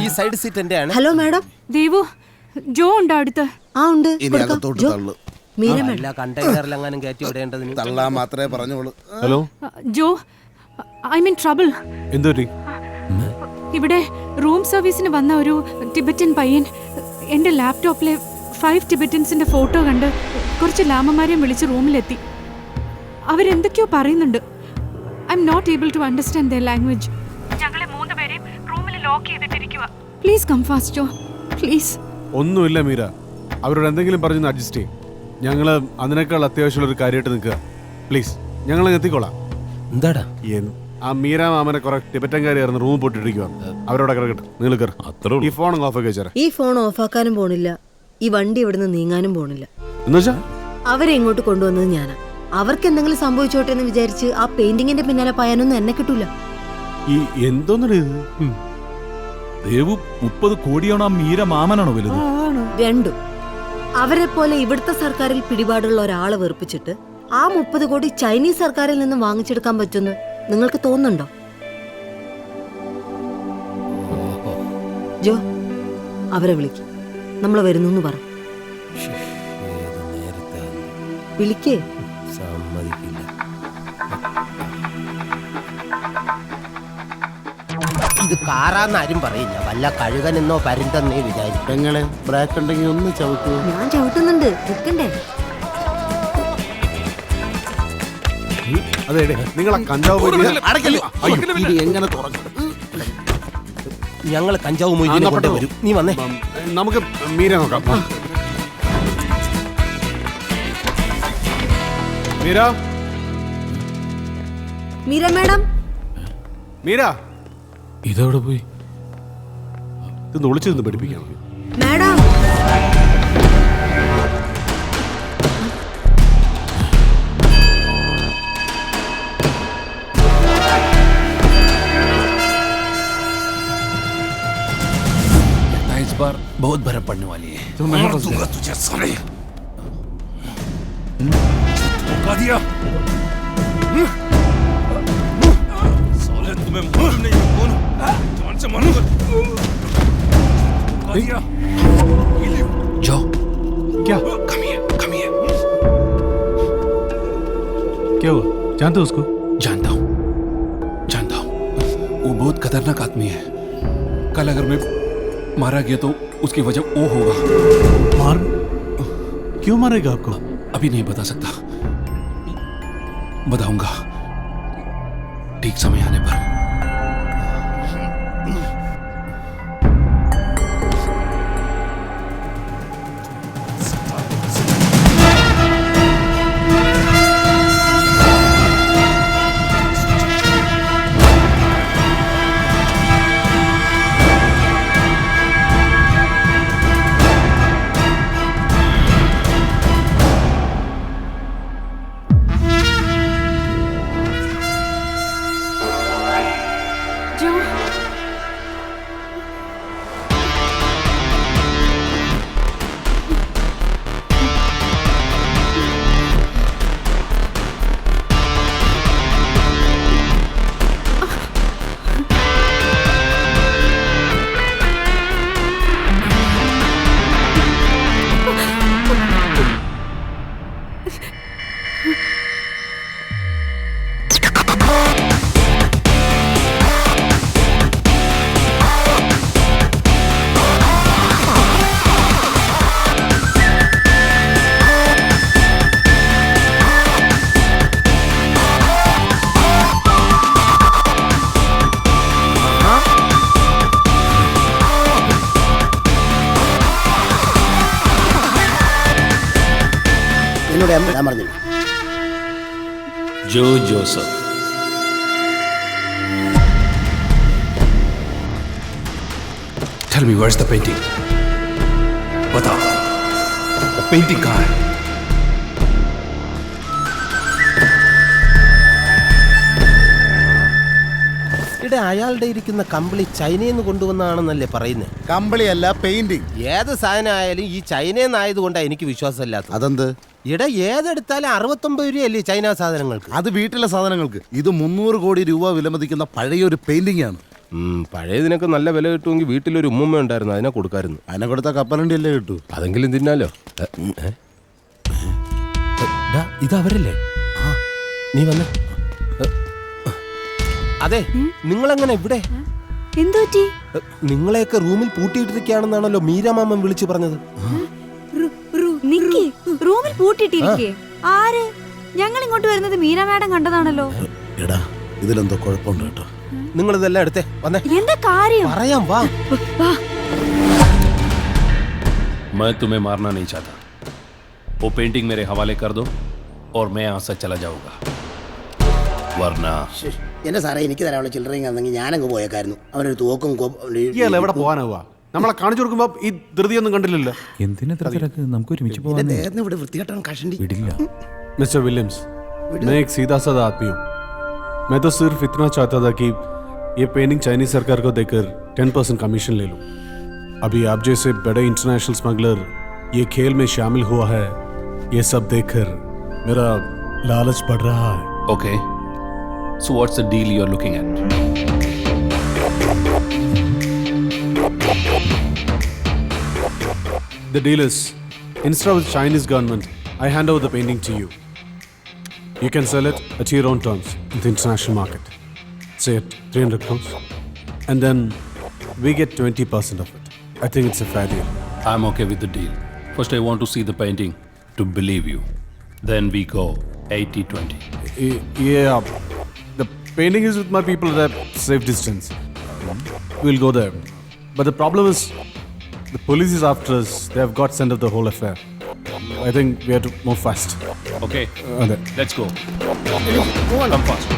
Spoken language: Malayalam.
ഈ സൈഡ് സീറ്റ് എന്റെയാണ്. Hello madam. ദേവു, ജോ ഉണ്ടോ അടുത്ത്? ആ ഉണ്ട്. എല്ലാ കണ്ടെയ്നറിലെങ്ങാനും കയറ്റി വിടേണ്ടതിന് തള്ളാൻ മാത്രമേ പറഞ്ഞോളൂ. Hello Joe, I mean trouble. എന്തോ ഇവിടെ റൂം സർവീസിന് വന്ന ഒരു ടിബറ്റൻ പയ്യൻ എന്റെ ലാപ്ടോപ്പിലെ 5 ടിബറ്റൻസിന്റെ ഫോട്ടോ കണ്ട് കുറച്ച് ലാമമാരെയും വിളിച്ച് റൂമിലെത്തി. അവരെന്തൊക്കെയോ പറയുന്നുണ്ട്. I'm not able to understand their language. ഞങ്ങളെ 3 പേരെയും റൂമിൽ ലോക്ക് ചെയ്തിട്ടിരിക്കുക. Please come fast Jo, please. ഒന്നുമില്ല മീര, അവരോട് എന്തെങ്കിലും പറഞ്ഞൊന്ന് അഡ്ജസ്റ്റ് ചെയ്യും. ഞങ്ങള് അതിനേക്കാൾ അത്യാവശ്യമുള്ള ഒരു കാര്യമായിട്ട് നിൽക്കുക. പ്ലീസ്, ഞങ്ങൾ എത്തിക്കോളാം. എന്താടാ ആ മീര മാമനെ കുറെ ടിബറ്റൻകാരിയായിരുന്നു റൂം പോട്ടിട്ടിരിക്കുക. അവരോട് കിടക്കട്ടെ, നിങ്ങൾ കയറും. ഈ ഫോൺ ഓഫ് ആക്കി വെച്ചാൽ. ഈ ഫോൺ ഓഫ് ആക്കാനും പോണില്ല, ഈ വണ്ടി ഇവിടുന്ന് നീങ്ങാനും പോണില്ല. എന്നുവെച്ചാ അവരെ ഇങ്ങോട്ട് കൊണ്ടുവന്നത് ഞാനാ. അവർക്ക് എന്തെങ്കിലും സംഭവിച്ചോട്ടെ എന്ന് വിചാരിച്ച് ആ പെയിന്റിങ്ങിന്റെ പിന്നാലെ പായാനൊന്നും എന്നെ കിട്ടൂല. ഈ എന്തോന്നു ദേവു 30 കോടിയാണോ ആ മീര മാമനാണോ വലുത്? രണ്ടും. അവരെ പോലെ ഇവിടുത്തെ സർക്കാരിൽ പിടിപാടുള്ള ഒരാളെ വെറുപ്പിച്ചിട്ട് ആ 30 കോടി ചൈനീസ് സർക്കാരിൽ നിന്ന് വാങ്ങിച്ചെടുക്കാൻ പറ്റുമെന്ന് നിങ്ങൾക്ക് തോന്നുന്നുണ്ടോ? ജോ, അവരെ വിളിക്ക്. നമ്മൾ വരുന്നു പറ. വിളിക്കേ. സമ്മതിക്കില്ല. ഇത് കാറാന്നാരും പറയില്ല. വല്ല കഴുകനെന്നോ പരുന്തെന്നേ വിചാരിക്കും. പെങ്ങളെ ബ്രേക്ക് ഉണ്ടെങ്കിൽ ഒന്ന് ചവിട്ടൂ. ഞാൻ ചവിട്ടുന്നുണ്ട്, നിൽക്കണ്ടേ? അതെ, നിങ്ങളെ കഞ്ചാവ് എങ്ങനെ തുറക്കും? ഞങ്ങൾ കഞ്ചാവ് മൊയ്തിനെ വരും. നീ വന്നേ, നമുക്ക് മീര നോക്കാം. മീര, മീര മാഡം. മീര ഇതെവിടെ പോയി? ഇത് ഒളിച്ചിരുന്ന് പഠിപ്പിക്കണം. മാഡം, इस बार बहुत बर्फ पड़ने वाली है। तो मैं दूंगा तुझे साले। धोखा दिया साले, तुम्हें मालूम नहीं है कौन? जान से मारूंगा। धोखा दिया। जो क्या कम है क्या हुआ? जानते हो उसको? जानता हूँ वो बहुत खतरनाक आदमी है। कल अगर मैं मारा गया तो उसकी वजह वो होगा। क्यों मारेगा आपको? अभी नहीं बता सकता, बताऊंगा ठीक समय आने पर। ജോ Joseph. Tell me, where's the painting? बताओ, वो पेंटिंग कहाँ है? ഇവിടെ അയാളുടെ ഇരിക്കുന്ന കമ്പിളി ചൈനയിൽ നിന്ന് കൊണ്ടുവന്നതാണെന്നല്ലേ പറയുന്നത്? കമ്പിളിയല്ല പെയിന്റിങ്. ഏത് സാധനം ആയാലും ഈ ചൈനയിൽ നിന്നായതുകൊണ്ടാണ് എനിക്ക് വിശ്വാസമില്ലാത്തത്. അതെന്ത്? ഇവിടെ ഏതെടുത്താലും 69 രൂപയല്ലേ ചൈന സാധനങ്ങൾക്ക്? അത് വീട്ടിലെ സാധനങ്ങൾക്ക്. ഇത് 300 കോടി രൂപ വിലമതിക്കുന്ന പഴയൊരു പെയിന്റിംഗ് ആണ്. പഴയതിനൊക്കെ നല്ല വില കിട്ടുമെങ്കിൽ വീട്ടിലൊരു ഉമ്മുമ്മ ഉണ്ടായിരുന്നു, അതിനെ കൊടുക്കായിരുന്നു. അതിനെ കൊടുത്ത കപ്പലണ്ടി അല്ലേ കിട്ടൂ? അതെങ്കിലും തിന്നാലോ. ഇതവരല്ലേ? നീ വന്ന. അതെ, നിങ്ങളെങ്ങനെ ഇവിടെ? എന്തുപറ്റി? നിങ്ങളെയൊക്കെ റൂമിൽ പൂട്ടിയിട്ടിരിക്കുകയാണെന്നാണല്ലോ മീരാമാമൻ വിളിച്ചു പറഞ്ഞത്. നിക്കി റൂമിൽ പൂട്ടിയിട്ടിരിക്കേ? ആര്? ഞങ്ങൾ ഇങ്ങോട്ട് വരുന്നത് മീര മാഡം കണ്ടതാണല്ലോ. എടാ, ഇതിലെന്തോ കുഴപ്പമുണ്ട് കേട്ടോ. നിങ്ങൾ ഇതെല്ലാം എടുത്തേ വന്നേ. എന്താ കാര്യം? പറയാം, വാ. मैं तुम्हें मारना नहीं चाहता. वो पेंटिंग मेरे हवाले कर दो और मैं यहाँ से चला जाऊंगा. वरना എന്റെ സാറേ, എനിക്ക് തരാനുള്ള ചില്ലറയും ആണെങ്കിൽ ഞാനങ്ങ് പോയേക്കായിരുന്നു. അവനൊരു തോക്കും ഇയാൾ എവിടെ പോകാനാവുക? നമ്മളെ കാണിച്ചു കൊടുക്കുമ്പോ ഈ ധൃതിയൊന്നും കണ്ടില്ലല്ലോ. നമുക്ക് ഒരുമിച്ച് പോകാൻ നേരത്തെ ഇവിടെ വൃത്തികെട്ടാൻ കഷണ്ടി വിടില്ല. मिस्टर विलियम्स, मैं एक सीधा साधा आदमी हूँ. मैं तो सिर्फ इतना चाहता था कि ये पेंटिंग चाइनीज सरकार को देकर 10% कमीशन ले लूँ. अभी आप जैसे बड़े इंटरनेशनल स्मगलर ये खेल में शामिल हुआ है, ये सब देखकर मेरा लालच बढ़ रहा है. okay. So what's the deal you're looking at? The deal is, instead of the Chinese government, I hand over the painting to you. You can sell it at your own terms in the international market. Say at 300 crores. And then we get 20% of it. I think it's a fair deal. I'm okay with the deal. First I want to see the painting to believe you. Then we go 80-20. Yeah, the painting is with my people at a safe distance. We'll go there. But the problem is, the police is after us. They have got scent of the whole affair. I think we have to move fast. Okay. അതെ. Let's go. Come fast.